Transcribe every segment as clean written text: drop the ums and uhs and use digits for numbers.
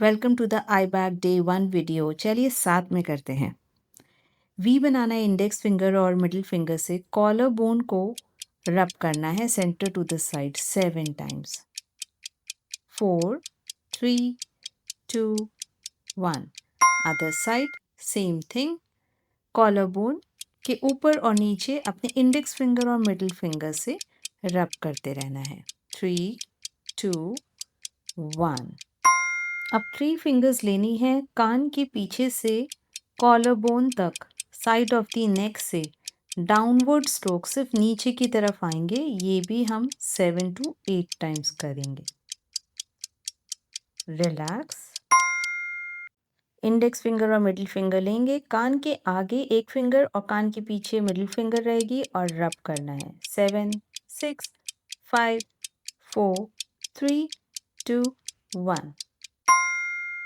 Welcome to the eye back day 1 video. चलिए साथ में करते हैं। वी बनाना है इंडेक्स फिंगर और मिडिल फिंगर से। कॉलर बोन को रब करना है centre to the side 7 times. 4 3 2 1। Other side same thing. Collar bone के ऊपर और नीचे अपने इंडेक्स फिंगर और मिडिल फिंगर से रब करते रहना है। 3 2 1। अब 3 फिंगर्स लेनी है कान के पीछे से कॉलर बोन तक, साइड ऑफ द नेक से डाउनवर्ड स्ट्रोक सिर्फ नीचे की तरफ आएंगे। ये भी हम 7 to 8 टाइम्स करेंगे। रिलैक्स। इंडेक्स फिंगर और मिडिल फिंगर लेंगे, कान के आगे एक फिंगर और कान के पीछे मिडिल फिंगर रहेगी और रब करना है। 7 6 5 4 3 2 1।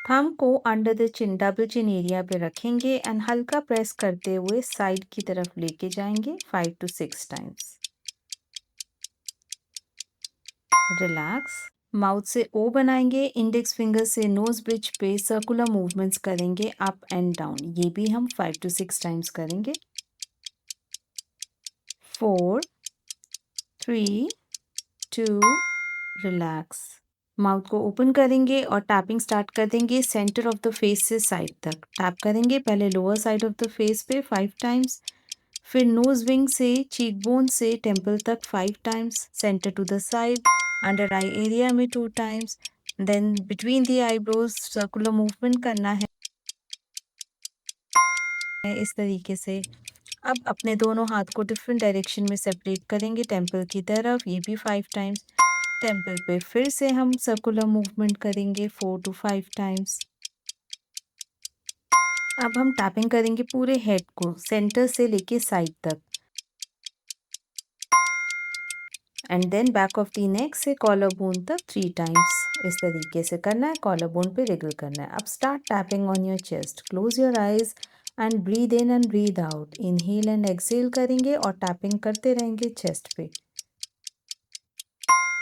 थंब को under the chin, double chin area पे रखेंगे एंड हल्का प्रेस करते हुए साइड की तरफ लेके जाएंगे 5 to 6 टाइम्स। रिलैक्स। माउथ से ओ बनाएंगे, इंडेक्स फिंगर से नोज ब्रिज पे सर्कुलर मूवमेंट्स करेंगे अप एंड डाउन। ये भी हम 5 to 6 टाइम्स करेंगे। 4 3 2 रिलैक्स। माउथ को ओपन करेंगे और टैपिंग स्टार्ट कर देंगे सेंटर ऑफ द फेस से साइड तक। टैप करेंगे पहले lower side of the face पे 5 टाइम्स, फिर नोज विंग से चीक बोन से टेम्पल तक 5 times, centre to the side under eye area में 2 times, then between the eyebrows circular movement करना है इस तरीके से। अब अपने दोनों हाथ को डिफरेंट डायरेक्शन में सेपरेट करेंगे टेम्पल की तरफ, ये भी 5 टाइम्स। टेम्पल पे फिर से हम सर्कुलर मूवमेंट करेंगे 4 to 5 टाइम्स। अब हम टैपिंग करेंगे पूरे हेड को सेंटर से लेके साइड तक and then back of the neck से कॉलर बोन तक 3 टाइम्स। इस तरीके से करना है, कॉलर बोन पे रिगल करना है। अब start tapping on your chest. Close your eyes and breathe in and breathe out. Inhale and exhale करेंगे और टैपिंग करते रहेंगे चेस्ट पे।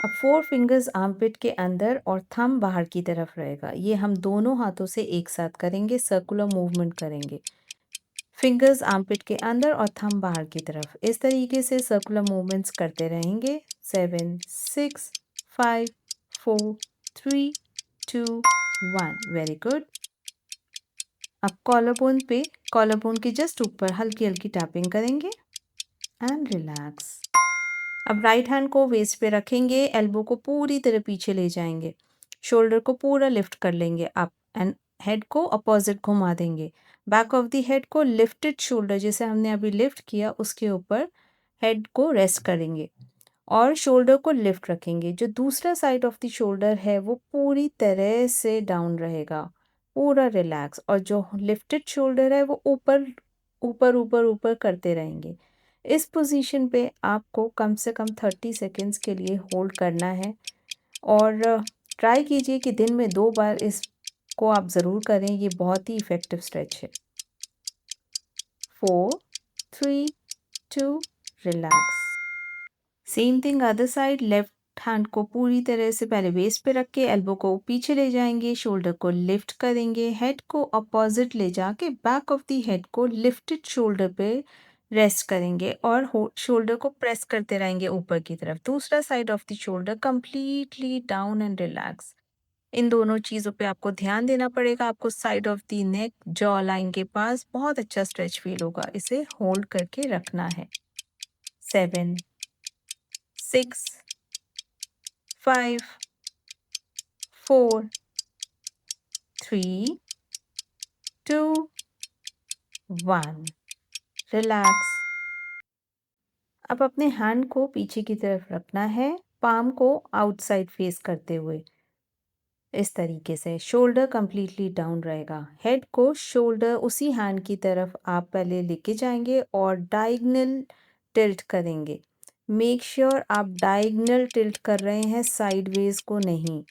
अब 4 फिंगर्स आर्मपिट के अंदर और थंब बाहर की तरफ रहेगा। ये हम दोनों हाथों से एक साथ करेंगे, सर्कुलर मूवमेंट करेंगे। फिंगर्स आर्मपिट के अंदर और थंब बाहर की तरफ, इस तरीके से सर्कुलर मूवमेंट्स करते रहेंगे। 7 6 5 4 3 2 1। Very good. अब कॉलर बोन के जस्ट ऊपर हल्की हल्की टैपिंग करेंगे एंड रिलैक्स। अब राइट हैंड को वेस्ट पे रखेंगे, एल्बो को पूरी तरह पीछे ले जाएंगे, शोल्डर को पूरा लिफ्ट कर लेंगे अप एंड हेड को अपोजिट घुमा देंगे। बैक ऑफ द हेड को लिफ्टेड शोल्डर जैसे हमने अभी लिफ्ट किया उसके ऊपर हेड को रेस्ट करेंगे और शोल्डर को लिफ्ट रखेंगे। जो दूसरा साइड ऑफ द शोल्डर है वो पूरी तरह से डाउन रहेगा, पूरा रिलैक्स, और जो लिफ्टेड शोल्डर है वो ऊपर ऊपर ऊपर ऊपर करते रहेंगे। इस पोजीशन पे आपको कम से कम 30 सेकेंड्स के लिए होल्ड करना है और ट्राई कीजिए कि दिन में 2 बार इसको आप ज़रूर करें। ये बहुत ही इफ़ेक्टिव स्ट्रेच है। 4 3 2 relax. Same thing other side. Left hand को पूरी तरह से पहले वेस्ट पे रख के एल्बो को पीछे ले जाएंगे, शोल्डर को लिफ्ट करेंगे, हेड को अपोजिट ले जाके बैक ऑफ द हेड को लिफ्टेड शोल्डर पे रेस्ट करेंगे और शोल्डर को प्रेस करते रहेंगे ऊपर की तरफ। दूसरा side of the shoulder completely down and relax. इन दोनों चीज़ों पे आपको ध्यान देना पड़ेगा। आपको side of the neck, jaw line के पास बहुत अच्छा स्ट्रेच फील होगा। इसे होल्ड करके रखना है। 7 6 5 4 3 2 1। रिलैक्स। अब अपने हैंड को पीछे की तरफ रखना है, पाम को आउटसाइड फेस करते हुए इस तरीके से। शोल्डर कंप्लीटली डाउन रहेगा। हेड को शोल्डर उसी हैंड की तरफ आप पहले लेके जाएंगे और डायगोनल टिल्ट करेंगे। मेक श्योर आप डायगोनल टिल्ट कर रहे हैं, साइडवेज को नहीं।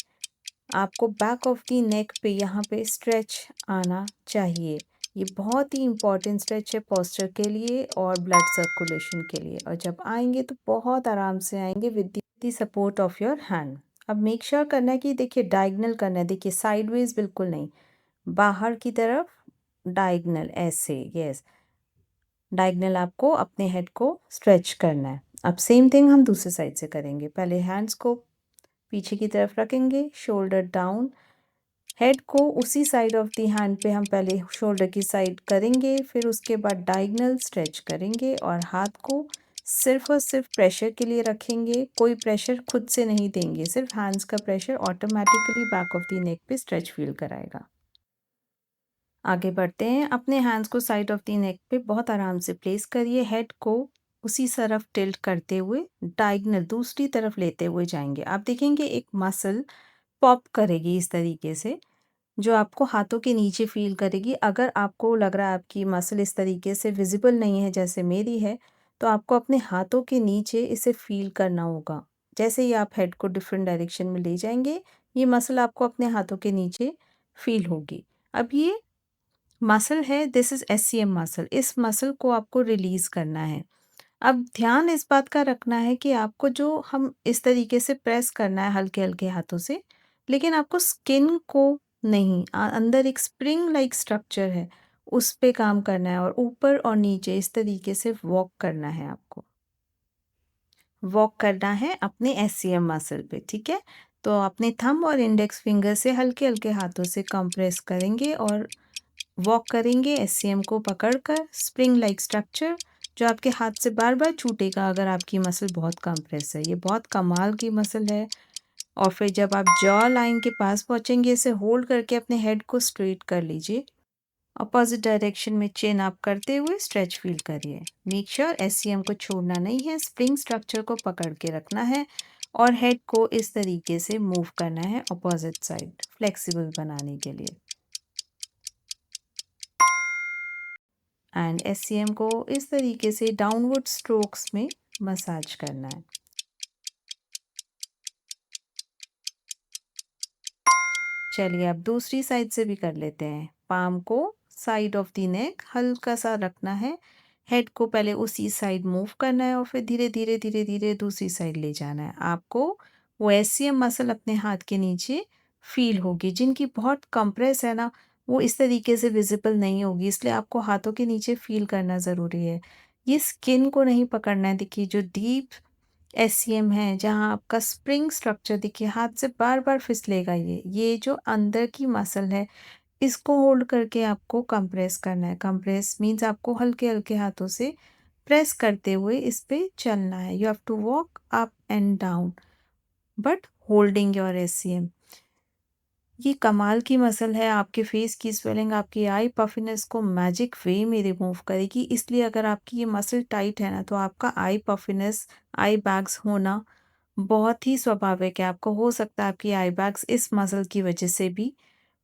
आपको बैक ऑफ द नेक पे यहाँ पे स्ट्रेच आना चाहिए। ये बहुत ही इम्पॉर्टेंट स्ट्रेच है पोस्चर के लिए और ब्लड सर्कुलेशन के लिए, और जब आएंगे तो बहुत आराम से आएंगे with the support of your hand. अब मेक श्योर करना है कि देखिए डायगोनल करना है, देखिए साइडवेज बिल्कुल नहीं, बाहर की तरफ डायगोनल ऐसे, यस, डायगोनल आपको अपने हेड को स्ट्रेच करना है। अब सेम थिंग हम दूसरे साइड से करेंगे। पहले हैंड्स को पीछे की तरफ रखेंगे, शोल्डर डाउन, हेड को उसी साइड ऑफ द हैंड पे हम पहले शोल्डर की साइड करेंगे, फिर उसके बाद डायगोनल स्ट्रेच करेंगे और हाथ को सिर्फ और सिर्फ प्रेशर के लिए रखेंगे। कोई प्रेशर खुद से नहीं देंगे, सिर्फ हैंड्स का pressure automatically back of the नेक पे स्ट्रेच फील कराएगा। आगे बढ़ते हैं। अपने हैंड्स को साइड ऑफ द नेक पे बहुत आराम से प्लेस करिए, हेड को उसी तरफ टिल्ट करते हुए डायगोनल दूसरी तरफ लेते हुए जाएंगे। आप देखेंगे एक मसल पॉप करेगी इस तरीके से, जो आपको हाथों के नीचे फील करेगी। अगर आपको लग रहा है आपकी मसल इस तरीके से विजिबल नहीं है जैसे मेरी है, तो आपको अपने हाथों के नीचे इसे फील करना होगा। जैसे ही आप हेड को डिफरेंट डायरेक्शन में ले जाएंगे, ये मसल आपको अपने हाथों के नीचे फील होगी। अब ये मसल है, दिस इज एससीएम मसल, इस मसल को आपको रिलीज करना है। अब ध्यान इस बात का रखना है कि आपको जो हम इस तरीके से प्रेस करना है हल्के हल्के हाथों से, लेकिन आपको स्किन को नहीं, अंदर एक स्प्रिंग लाइक स्ट्रक्चर है, उस पे काम करना है और ऊपर और नीचे इस तरीके से वॉक करना है आपको, वॉक करना है अपने एससीएम मसल पे, ठीक है। तो अपने थंब और इंडेक्स फिंगर से हल्के हल्के हाथों से कंप्रेस करेंगे और वॉक करेंगे एससीएम को पकड़कर, स्प्रिंग लाइक स्ट्रक्चर जो आपके हाथ से बार बार छूटेगा अगर आपकी मसल बहुत कंप्रेस है। ये बहुत कमाल की मसल है। और फिर जब आप जॉ लाइन के पास पहुंचेंगे, इसे होल्ड करके अपने हेड को स्ट्रेट कर लीजिए। अपोजिट डायरेक्शन में चेन अप करते हुए स्ट्रेच फील करिए। मेक श्योर एससीएम को छोड़ना नहीं है, स्प्रिंग स्ट्रक्चर को पकड़ के रखना है और हेड को इस तरीके से मूव करना है अपोजिट साइड, फ्लेक्सिबल बनाने के लिए। एंड एससीएम को इस तरीके से डाउनवर्ड स्ट्रोक्स में मसाज करना है। चलिए अब दूसरी साइड से भी कर लेते हैं। पाम को साइड ऑफ द नेक हल्का सा रखना है, हेड को पहले उसी साइड मूव करना है और फिर धीरे धीरे धीरे धीरे दूसरी साइड ले जाना है। आपको वो एससीएम मसल अपने हाथ के नीचे फील होगी, जिनकी बहुत कंप्रेस है ना, वो इस तरीके से विजिबल नहीं होगी, इसलिए आपको हाथों के नीचे फील करना ज़रूरी है। ये स्किन को नहीं पकड़ना है, देखिए जो डीप एससीएम है, जहाँ आपका स्प्रिंग स्ट्रक्चर देखिए हाथ से बार बार फिसलेगा, ये जो अंदर की मसल है, इसको होल्ड करके आपको कंप्रेस करना है। कंप्रेस मीन्स आपको हल्के हल्के हाथों से प्रेस करते हुए इस पे चलना है। You have to walk up and down but holding your SCM. ये कमाल की मसल है, आपके फेस की स्वेलिंग, आपकी आई पफिनेस को मैजिक वे में रिमूव करेगी। इसलिए अगर आपकी ये मसल टाइट है ना, तो आपका आई पफिनेस, आई बैग्स होना बहुत ही स्वाभाविक है। आपको हो सकता है आपकी आई बैग्स इस मसल की वजह से भी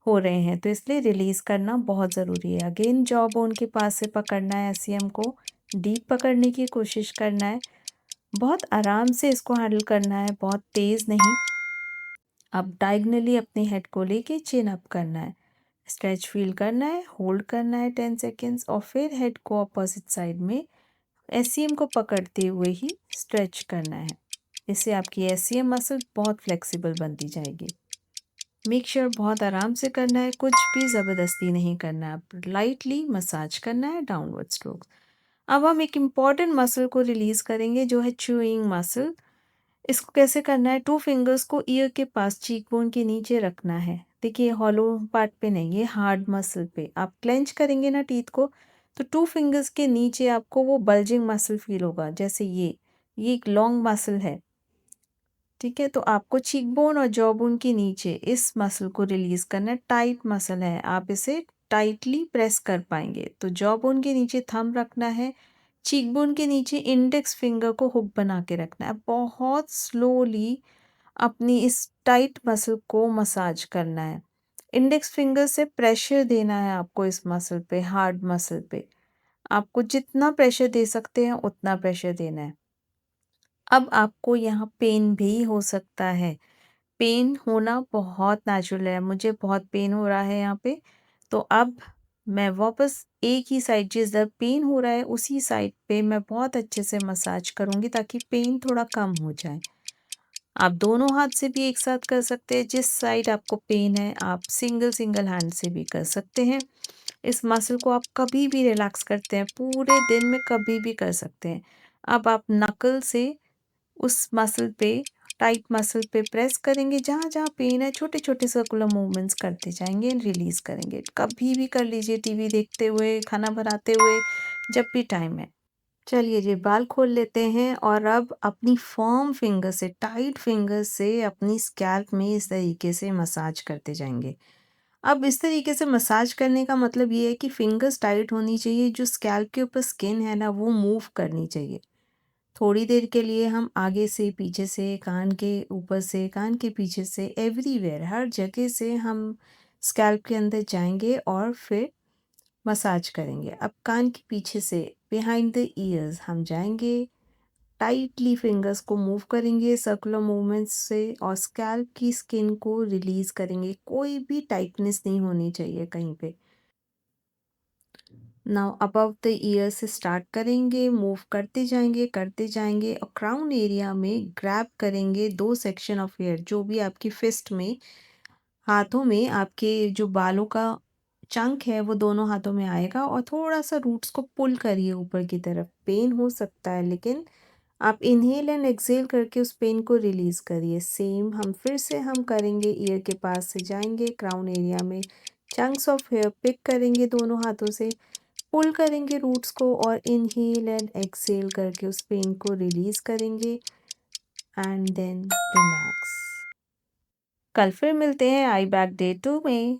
हो रहे हैं, तो इसलिए रिलीज़ करना बहुत ज़रूरी है। अगेन जॉ बोन के पास से पकड़ना है एससीएम को, डीप पकड़ने की कोशिश करना है, बहुत आराम से इसको हैंडल करना है, बहुत तेज़ नहीं। अब डायगनली अपने हेड को लेके चिन अप करना है, स्ट्रेच फील करना है, होल्ड करना है 10 सेकेंड्स और फिर हेड को अपोजिट साइड में एससीएम को पकड़ते हुए ही स्ट्रेच करना है। इससे आपकी एससीएम मसल बहुत फ्लेक्सिबल बनती जाएगी। मेक श्योर बहुत आराम से करना है, कुछ भी ज़बरदस्ती नहीं करना है, आप लाइटली मसाज करना है, डाउनवर्ड स्ट्रोक। अब हम एक इम्पॉर्टेंट मसल को रिलीज़ करेंगे जो है च्यूइंग मसल। इसको कैसे करना है, 2 फिंगर्स को ईयर के पास चीक बोन के नीचे रखना है। देखिए हॉलो पार्ट पे नहीं, ये हार्ड मसल पे आप क्लेंच करेंगे ना टीथ को, तो 2 फिंगर्स के नीचे आपको वो बल्जिंग मसल फील होगा। जैसे ये एक लॉन्ग मसल है, ठीक है। तो आपको चीक बोन और जॉ बोन के नीचे इस मसल को रिलीज करना है, टाइट मसल है, आप इसे टाइटली प्रेस कर पाएंगे। तो जॉ बोन के नीचे थंब रखना है, चीक बोन के नीचे इंडेक्स फिंगर को हुक बना के रखना है, बहुत स्लोली अपनी इस टाइट मसल को मसाज करना है। इंडेक्स फिंगर से प्रेशर देना है आपको इस मसल पे, हार्ड मसल पे। आपको जितना प्रेशर दे सकते हैं उतना प्रेशर देना है। अब आपको यहाँ पेन भी हो सकता है, पेन होना बहुत नेचुरल है। मुझे बहुत पेन हो रहा है यहाँ पे, तो अब मैं वापस एक ही साइड, जिस जगह पेन हो रहा है उसी साइड पे मैं बहुत अच्छे से मसाज करूँगी ताकि पेन थोड़ा कम हो जाए। आप दोनों हाथ से भी एक साथ कर सकते हैं, जिस साइड आपको पेन है आप सिंगल सिंगल हैंड से भी कर सकते हैं। इस मसल को आप कभी भी रिलैक्स करते हैं, पूरे दिन में कभी भी कर सकते हैं। अब आप नकल से उस मसल पे, टाइट मसल पे प्रेस करेंगे, जहाँ-जहाँ पेन है छोटे-छोटे सर्कुलर मूवमेंट्स करते जाएँगे, रिलीज़ करेंगे। कभी भी कर लीजिए, टीवी देखते हुए, खाना बनाते हुए, जब भी टाइम है। चलिए जी, बाल खोल लेते हैं और अब अपनी फर्म फिंगर से, टाइट फिंगर से अपनी स्कैल्प में इस तरीके से मसाज करते जाएँगे। अब इस तरीके से मसाज करने का मतलब ये है कि फिंगर्स टाइट होनी चाहिए, जो स्कैल्प के ऊपर स्किन है ना वो मूव करनी चाहिए। थोड़ी देर के लिए हम आगे से, पीछे से, कान के ऊपर से, कान के पीछे से, एवरीवेयर हर जगह से हम स्कैल्प के अंदर जाएँगे और फिर मसाज करेंगे। अब कान के पीछे से, बिहाइंड द ईयर्स हम जाएँगे, टाइटली फिंगर्स को मूव करेंगे सर्कुलर मूवमेंट्स से और स्कैल्प की स्किन को रिलीज़ करेंगे। कोई भी टाइटनेस नहीं होनी चाहिए कहीं पे। नाउ अबव द ईयर से स्टार्ट करेंगे, मूव करते जाएँगे और क्राउन एरिया में ग्रैब करेंगे 2 सेक्शन ऑफ हेयर, जो भी आपकी फिस्ट में, हाथों में आपके जो बालों का चंक है वो दोनों हाथों में आएगा और थोड़ा-सा रूट्स को पुल करिए ऊपर की तरफ। पेन हो सकता है लेकिन आप इन्हेल एंड एक्सहेल करके उस पेन को रिलीज़ करिए। सेम हम फिर से हम करेंगे, ईयर के पास से जाएँगे, क्राउन एरिया में चंक्स ऑफ हेयर पिक करेंगे दोनों हाथों से, पुल करेंगे रूट्स को और इन्हेल एंड एक्सहेल करके उस पेन को रिलीज़ करेंगे एंड देन रिलैक्स। कल फिर मिलते हैं आई बैक डे 2 में।